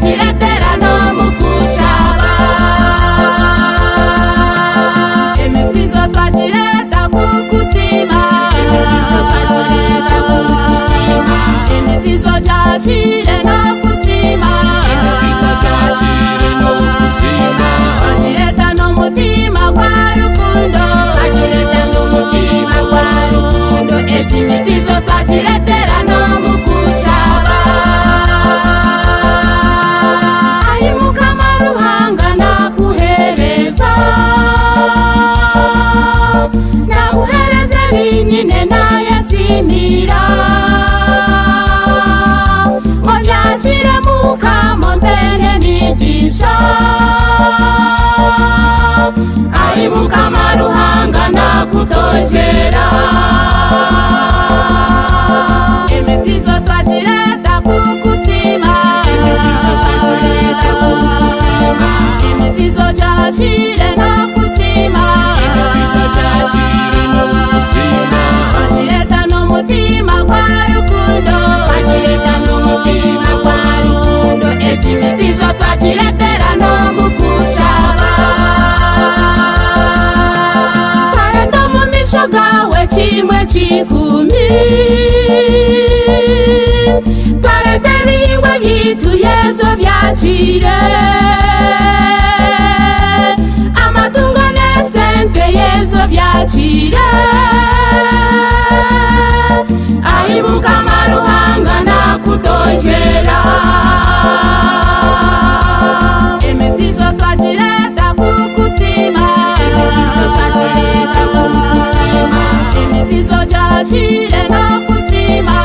twakiretera no mukushaba emitizo twakireta kukusima emitizo cyakire no kusima twakireta no mutima kwa rukundo ekimitizo twakiretera no mukushaba ayimuka Ruhanga nakuhereza naguhereze binyine nayasimira obyakire mukamo mbene migisha ayimuka Ruhanga nakutojera emitizo twakireta kukusima emitizo cyakire no kusima twakireta n'umutima kwa rukundo ekimitizo twakiretera no mukushaba twareta mu misho gawe kimwe kikumi twarete biwe byitu yezo byakire amatungo n'esente yezo byakire ayimuka Ruhanga nakutojera emitizo twakireta kukusima emitizo cyakire no kusima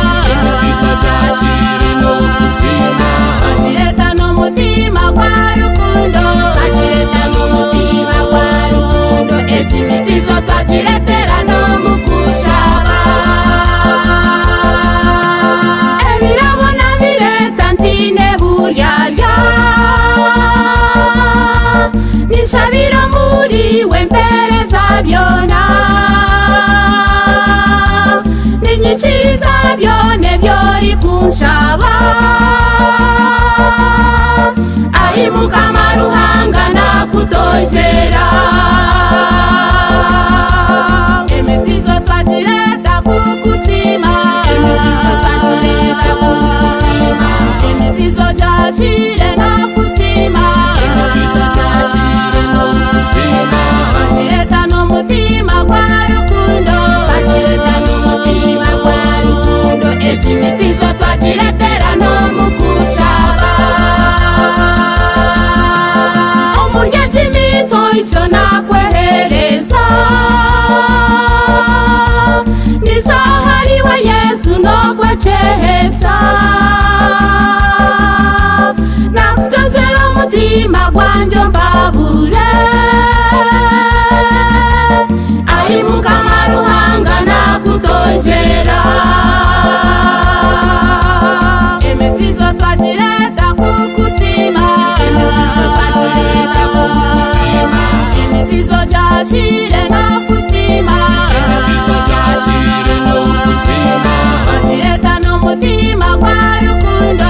twakireta n'umutima kwa rukundo ekimitizo twakiretera no mukushaba ebirabona bireta ntine buryarya nishabiro muri we mpereza byona ninyikiriza byone byori kunshaba ayimuka Ruhanga nakutojera emitizo twakireta kukusima emitizo cyakire no kusima twakireta n'umutima kwa rukundo ekimitizo twakiretera no mukushaba omurya kimito iso nakwehereza nisahariwe Yesu nokwechehesa nakutozera umutima gwanjo mbabure ayimuka Ruhanga nakutojera emitizo twakireta kukusima emitizo cyakire no kusima twakireta n'umutima kwa rukundo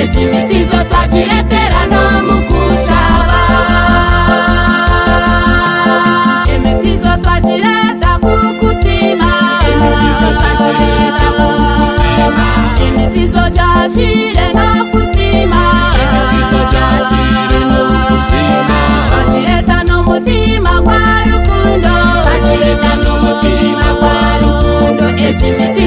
ekimitizo twakiretera no mukushaba emitizo twakireta kukusima emitizo cyakire no kusima twakireta n'umutima kwa rukundo ekimitizo